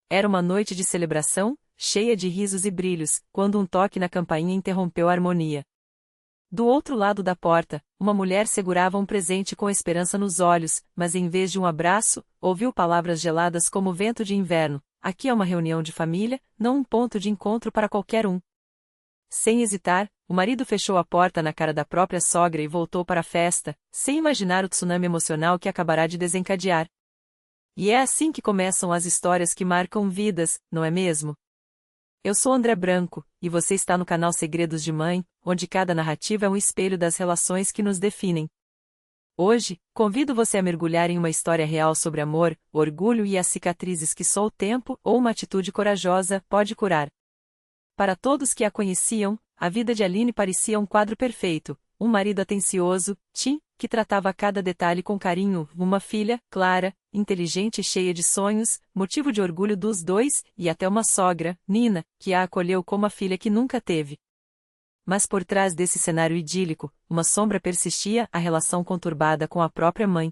Era uma noite de celebração, cheia de risos e brilhos, quando um toque na campainha interrompeu a harmonia. Do outro lado da porta, uma mulher segurava um presente com esperança nos olhos, mas em vez de um abraço, ouviu palavras geladas como vento de inverno: aqui é uma reunião de família, não um ponto de encontro para qualquer um. Sem hesitar, o marido fechou a porta na cara da própria sogra e voltou para a festa, sem imaginar o tsunami emocional que acabará de desencadear. E é assim que começam as histórias que marcam vidas, não é mesmo? Eu sou André Branco, e você está no canal Segredos de Mãe, onde cada narrativa é um espelho das relações que nos definem. Hoje, convido você a mergulhar em uma história real sobre amor, orgulho e as cicatrizes que só o tempo ou uma atitude corajosa pode curar. Para todos que a conheciam, a vida de Aline parecia um quadro perfeito: um marido atencioso, Tim, que tratava cada detalhe com carinho, uma filha, Clara, inteligente e cheia de sonhos, motivo de orgulho dos dois, e até uma sogra, Nina, que a acolheu como a filha que nunca teve. Mas por trás desse cenário idílico, uma sombra persistia: a relação conturbada com a própria mãe.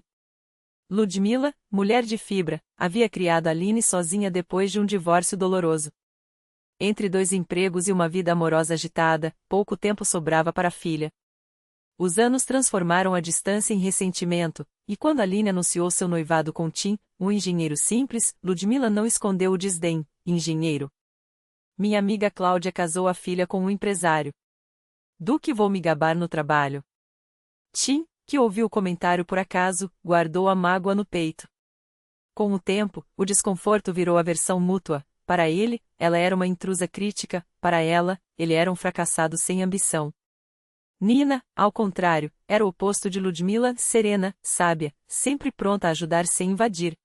Ludmila, mulher de fibra, havia criado Aline sozinha depois de um divórcio doloroso. Entre 2 empregos e uma vida amorosa agitada, pouco tempo sobrava para a filha. Os anos transformaram a distância em ressentimento, e quando Aline anunciou seu noivado com Tim, um engenheiro simples, Ludmila não escondeu o desdém: engenheiro. Minha amiga Cláudia casou a filha com um empresário. Do que vou me gabar no trabalho? Tim, que ouviu o comentário por acaso, guardou a mágoa no peito. Com o tempo, o desconforto virou aversão mútua. Para ele, ela era uma intrusa crítica; para ela, ele era um fracassado sem ambição. Nina, ao contrário, era o oposto de Ludmila: serena, sábia, sempre pronta a ajudar sem invadir.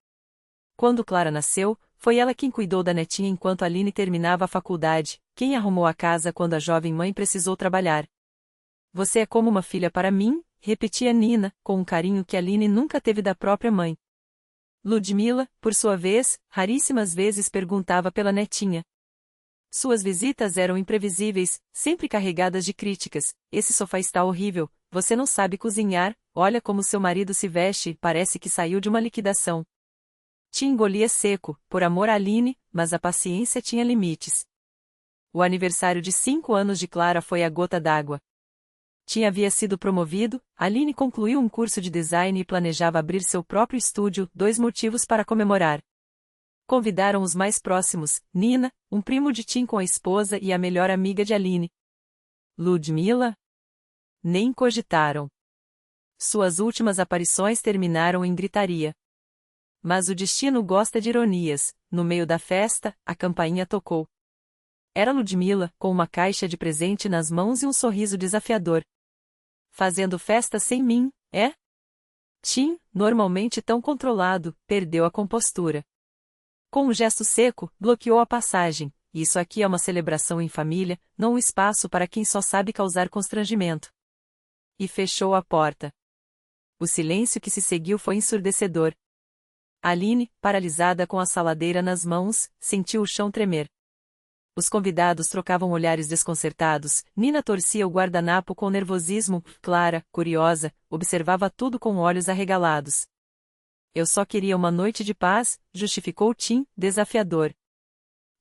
Quando Clara nasceu, foi ela quem cuidou da netinha enquanto Aline terminava a faculdade, quem arrumou a casa quando a jovem mãe precisou trabalhar. Você é como uma filha para mim, repetia Nina, com um carinho que Aline nunca teve da própria mãe. Ludmila, por sua vez, raríssimas vezes perguntava pela netinha. Suas visitas eram imprevisíveis, sempre carregadas de críticas: esse sofá está horrível, você não sabe cozinhar, olha como seu marido se veste, parece que saiu de uma liquidação. Tim engolia seco, por amor a Aline, mas a paciência tinha limites. O aniversário de 5 anos de Clara foi a gota d'água. Tim havia sido promovido, Aline concluiu um curso de design e planejava abrir seu próprio estúdio, 2 motivos para comemorar. Convidaram os mais próximos: Nina, um primo de Tim com a esposa e a melhor amiga de Aline. Ludmila? Nem cogitaram. Suas últimas aparições terminaram em gritaria. Mas o destino gosta de ironias: no meio da festa, a campainha tocou. Era Ludmila, com uma caixa de presente nas mãos e um sorriso desafiador. Fazendo festa sem mim, é? Tim, normalmente tão controlado, perdeu a compostura. Com um gesto seco, bloqueou a passagem: isso aqui é uma celebração em família, não um espaço para quem só sabe causar constrangimento. E fechou a porta. O silêncio que se seguiu foi ensurdecedor. Aline, paralisada com a saladeira nas mãos, sentiu o chão tremer. Os convidados trocavam olhares desconcertados, Nina torcia o guardanapo com nervosismo, Clara, curiosa, observava tudo com olhos arregalados. Eu só queria uma noite de paz, justificou Tim, desafiador.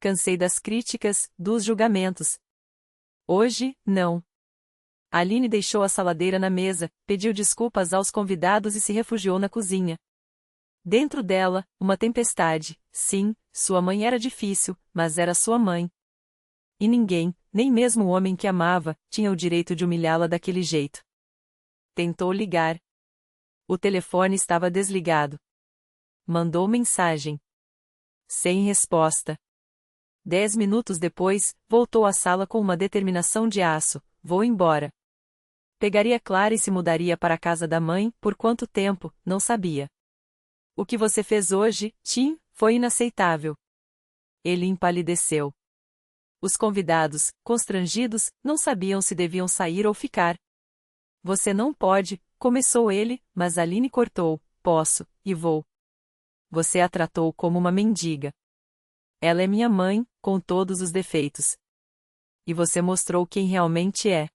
Cansei das críticas, dos julgamentos. Hoje, não. Aline deixou a saladeira na mesa, pediu desculpas aos convidados e se refugiou na cozinha. Dentro dela, uma tempestade. Sim, sua mãe era difícil, mas era sua mãe. E ninguém, nem mesmo o homem que amava, tinha o direito de humilhá-la daquele jeito. Tentou ligar. O telefone estava desligado. Mandou mensagem. Sem resposta. 10 minutos depois, voltou à sala com uma determinação de aço: vou embora. Pegaria Clara e se mudaria para a casa da mãe; por quanto tempo, não sabia. O que você fez hoje, Tim, foi inaceitável. Ele empalideceu. Os convidados, constrangidos, não sabiam se deviam sair ou ficar. Você não pode, começou ele, mas Aline cortou: posso, e vou. Você a tratou como uma mendiga. Ela é minha mãe, com todos os defeitos. E você mostrou quem realmente é.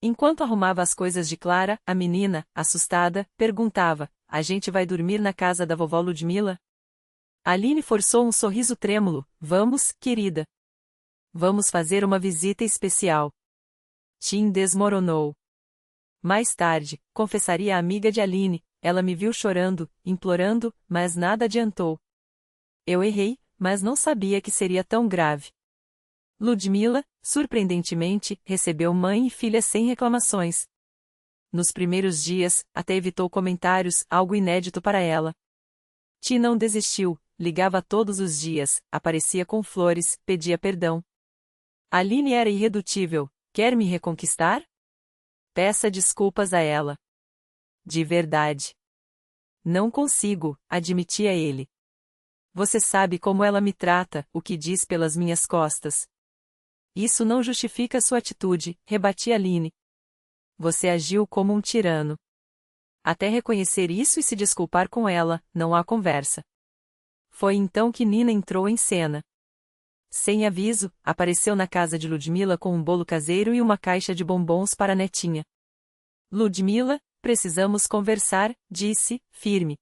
Enquanto arrumava as coisas de Clara, a menina, assustada, perguntava: a gente vai dormir na casa da vovó Ludmila? Aline forçou um sorriso trêmulo. Vamos, querida. Vamos fazer uma visita especial. Tim desmoronou. Mais tarde, confessaria a amiga de Aline, ela me viu chorando, implorando, mas nada adiantou. Eu errei, mas não sabia que seria tão grave. Ludmila, surpreendentemente, recebeu mãe e filha sem reclamações. Nos primeiros dias, até evitou comentários, algo inédito para ela. Ti não desistiu, ligava todos os dias, aparecia com flores, pedia perdão. Aline era irredutível. Quer me reconquistar? Peça desculpas a ela. De verdade. Não consigo, admitia ele. Você sabe como ela me trata, o que diz pelas minhas costas. Isso não justifica sua atitude, rebatia Aline. Você agiu como um tirano. Até reconhecer isso e se desculpar com ela, não há conversa. Foi então que Nina entrou em cena. Sem aviso, apareceu na casa de Ludmila com um bolo caseiro e uma caixa de bombons para a netinha. Ludmila, precisamos conversar, disse, firme.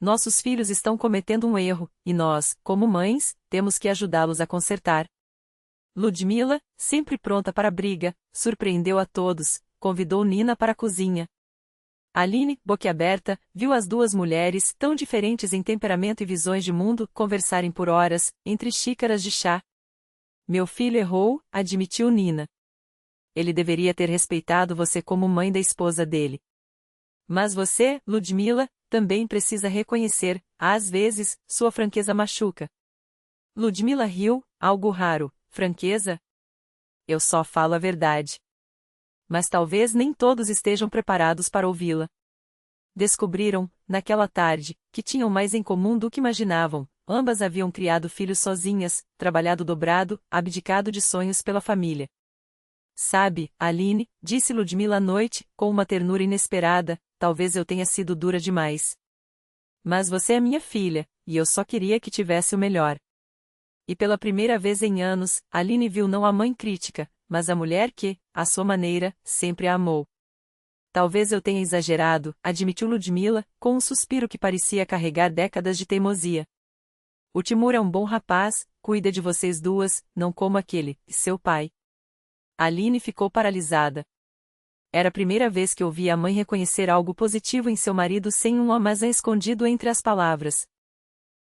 Nossos filhos estão cometendo um erro, e nós, como mães, temos que ajudá-los a consertar. Ludmila, sempre pronta para a briga, surpreendeu a todos, convidou Nina para a cozinha. Aline, boquiaberta, viu as duas mulheres, tão diferentes em temperamento e visões de mundo, conversarem por horas, entre xícaras de chá. Meu filho errou, admitiu Nina. Ele deveria ter respeitado você como mãe da esposa dele. Mas você, Ludmila, também precisa reconhecer, às vezes, sua franqueza machuca. Ludmila riu, algo raro. Franqueza? Eu só falo a verdade. Mas talvez nem todos estejam preparados para ouvi-la. Descobriram, naquela tarde, que tinham mais em comum do que imaginavam. Ambas haviam criado filhos sozinhas, trabalhado dobrado, abdicado de sonhos pela família. Sabe, Aline, disse Ludmila à noite, com uma ternura inesperada, talvez eu tenha sido dura demais. Mas você é minha filha, e eu só queria que tivesse o melhor. E pela primeira vez em anos, Aline viu não a mãe crítica, mas a mulher que, à sua maneira, sempre a amou. Talvez eu tenha exagerado, admitiu Ludmila, com um suspiro que parecia carregar décadas de teimosia. O Timur é um bom rapaz, cuida de vocês duas, não como aquele, seu pai. Aline ficou paralisada. Era a primeira vez que ouvia a mãe reconhecer algo positivo em seu marido sem um mas escondido entre as palavras.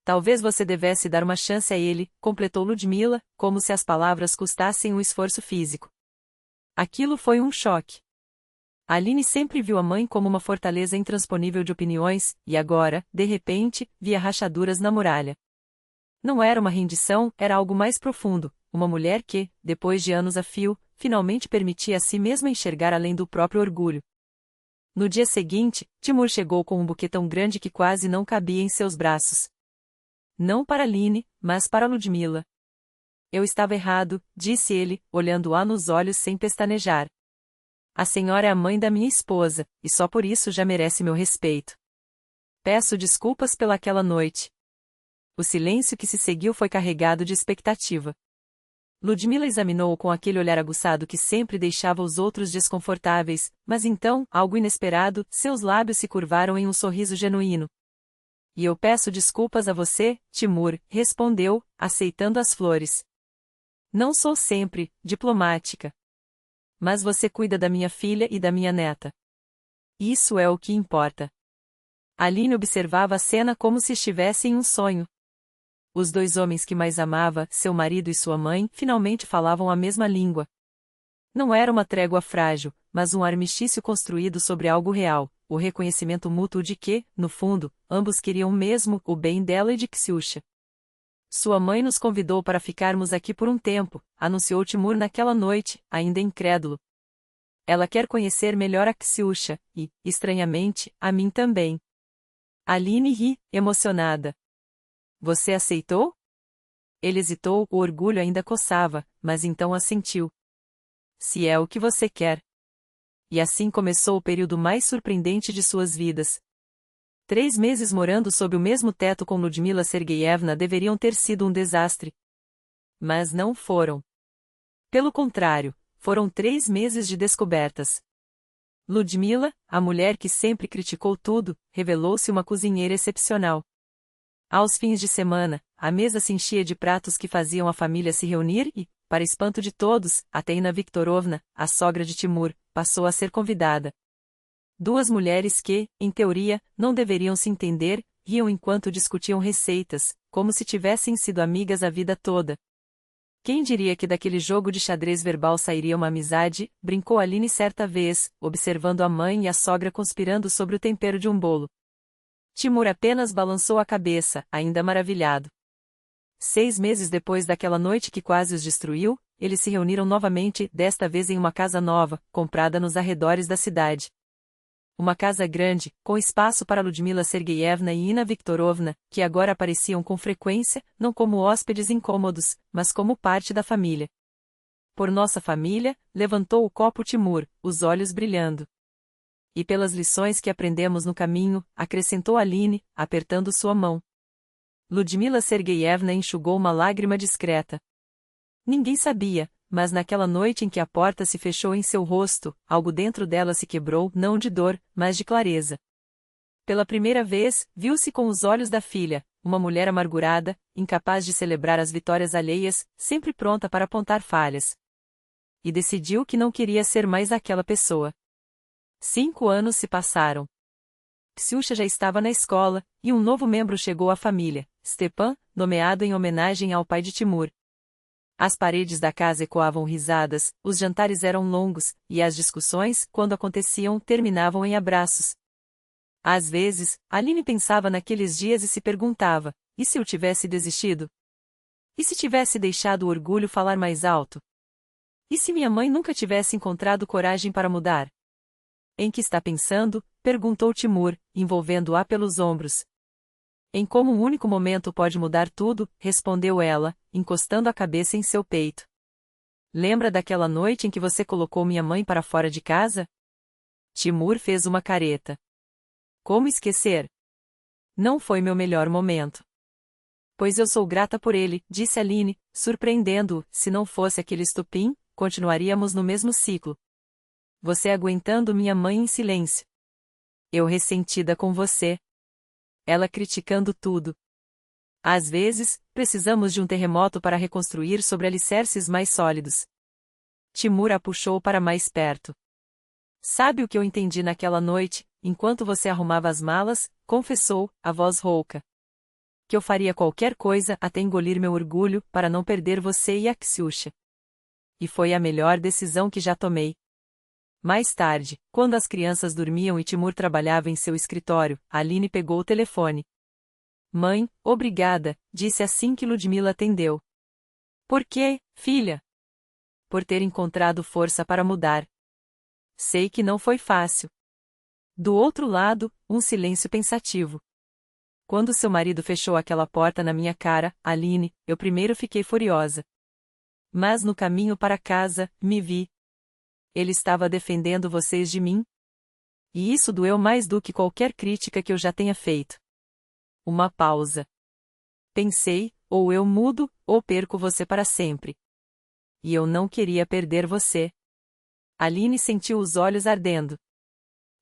Talvez você devesse dar uma chance a ele, completou Ludmila, como se as palavras custassem um esforço físico. Aquilo foi um choque. Aline sempre viu a mãe como uma fortaleza intransponível de opiniões, e agora, de repente, via rachaduras na muralha. Não era uma rendição, era algo mais profundo, uma mulher que, depois de anos a fio, finalmente permitia a si mesma enxergar além do próprio orgulho. No dia seguinte, Timur chegou com um buquê tão grande que quase não cabia em seus braços. Não para Aline, mas para Ludmila. Eu estava errado, disse ele, olhando-a nos olhos sem pestanejar. A senhora é a mãe da minha esposa, e só por isso já merece meu respeito. Peço desculpas pelaquela noite. O silêncio que se seguiu foi carregado de expectativa. Ludmila examinou-o com aquele olhar aguçado que sempre deixava os outros desconfortáveis, mas então, algo inesperado, seus lábios se curvaram em um sorriso genuíno. E eu peço desculpas a você, Timur, respondeu, aceitando as flores. Não sou sempre diplomática. Mas você cuida da minha filha e da minha neta. Isso é o que importa. Aline observava a cena como se estivesse em um sonho. Os dois homens que mais amava, seu marido e sua mãe, finalmente falavam a mesma língua. Não era uma trégua frágil, mas um armistício construído sobre algo real, o reconhecimento mútuo de que, no fundo, ambos queriam mesmo o bem dela e de Xiuxa. Sua mãe nos convidou para ficarmos aqui por um tempo, anunciou Timur naquela noite, ainda incrédulo. Ela quer conhecer melhor a Xiuxa, e, estranhamente, a mim também. Aline ri, emocionada. Você aceitou? Ele hesitou, o orgulho ainda coçava, mas então assentiu. Se é o que você quer. E assim começou o período mais surpreendente de suas vidas. 3 meses morando sob o mesmo teto com Ludmila Sergeyevna deveriam ter sido um desastre. Mas não foram. Pelo contrário, foram 3 meses de descobertas. Ludmila, a mulher que sempre criticou tudo, revelou-se uma cozinheira excepcional. Aos fins de semana, a mesa se enchia de pratos que faziam a família se reunir e, para espanto de todos, até Ina Viktorovna, a sogra de Timur, passou a ser convidada. Duas mulheres que, em teoria, não deveriam se entender, riam enquanto discutiam receitas, como se tivessem sido amigas a vida toda. Quem diria que daquele jogo de xadrez verbal sairia uma amizade, brincou Aline certa vez, observando a mãe e a sogra conspirando sobre o tempero de um bolo. Timur apenas balançou a cabeça, ainda maravilhado. 6 meses depois daquela noite que quase os destruiu, eles se reuniram novamente, desta vez em uma casa nova, comprada nos arredores da cidade. Uma casa grande, com espaço para Ludmila Sergeyevna e Ina Viktorovna, que agora apareciam com frequência, não como hóspedes incômodos, mas como parte da família. Por nossa família, levantou o copo Timur, os olhos brilhando. E pelas lições que aprendemos no caminho, acrescentou Aline, apertando sua mão. Ludmila Sergeyevna enxugou uma lágrima discreta. Ninguém sabia, mas naquela noite em que a porta se fechou em seu rosto, algo dentro dela se quebrou, não de dor, mas de clareza. Pela primeira vez, viu-se com os olhos da filha, uma mulher amargurada, incapaz de celebrar as vitórias alheias, sempre pronta para apontar falhas. E decidiu que não queria ser mais aquela pessoa. 5 anos se passaram. Ksiusha já estava na escola, e um novo membro chegou à família, Stepan, nomeado em homenagem ao pai de Timur. As paredes da casa ecoavam risadas, os jantares eram longos, e as discussões, quando aconteciam, terminavam em abraços. Às vezes, Aline pensava naqueles dias e se perguntava, e se eu tivesse desistido? E se tivesse deixado o orgulho falar mais alto? E se minha mãe nunca tivesse encontrado coragem para mudar? Em que está pensando? Perguntou Timur, envolvendo-a pelos ombros. Em como um único momento pode mudar tudo, respondeu ela, encostando a cabeça em seu peito. Lembra daquela noite em que você colocou minha mãe para fora de casa? Timur fez uma careta. Como esquecer? Não foi meu melhor momento. Pois eu sou grata por ele, disse Aline, surpreendendo-o, se não fosse aquele estupim, continuaríamos no mesmo ciclo. Você aguentando minha mãe em silêncio. Eu ressentida com você. Ela criticando tudo. Às vezes, precisamos de um terremoto para reconstruir sobre alicerces mais sólidos. Timur a puxou para mais perto. Sabe o que eu entendi naquela noite, enquanto você arrumava as malas, confessou, a voz rouca. Que eu faria qualquer coisa até engolir meu orgulho para não perder você e a Ksiusha. E foi a melhor decisão que já tomei. Mais tarde, quando as crianças dormiam e Timur trabalhava em seu escritório, Aline pegou o telefone. Mãe, obrigada, disse assim que Ludmila atendeu. Por quê, filha? Por ter encontrado força para mudar. Sei que não foi fácil. Do outro lado, um silêncio pensativo. Quando seu marido fechou aquela porta na minha cara, Aline, eu primeiro fiquei furiosa. Mas no caminho para casa, me vi. Ele estava defendendo vocês de mim? E isso doeu mais do que qualquer crítica que eu já tenha feito. Uma pausa. Pensei, ou eu mudo, ou perco você para sempre. E eu não queria perder você. Aline sentiu os olhos ardendo.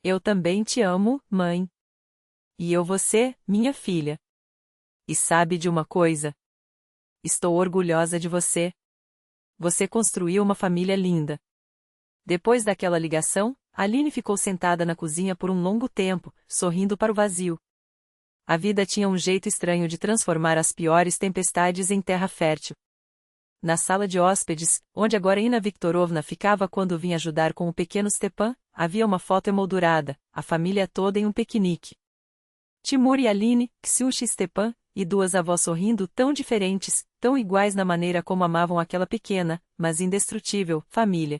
Eu também te amo, mãe. E eu você, minha filha. E sabe de uma coisa? Estou orgulhosa de você. Você construiu uma família linda. Depois daquela ligação, Aline ficou sentada na cozinha por um longo tempo, sorrindo para o vazio. A vida tinha um jeito estranho de transformar as piores tempestades em terra fértil. Na sala de hóspedes, onde agora Ina Viktorovna ficava quando vinha ajudar com o pequeno Stepan, havia uma foto emoldurada, a família toda em um piquenique. Timur e Aline, Ksiusha e Stepan, e duas avós sorrindo tão diferentes, tão iguais na maneira como amavam aquela pequena, mas indestrutível, família.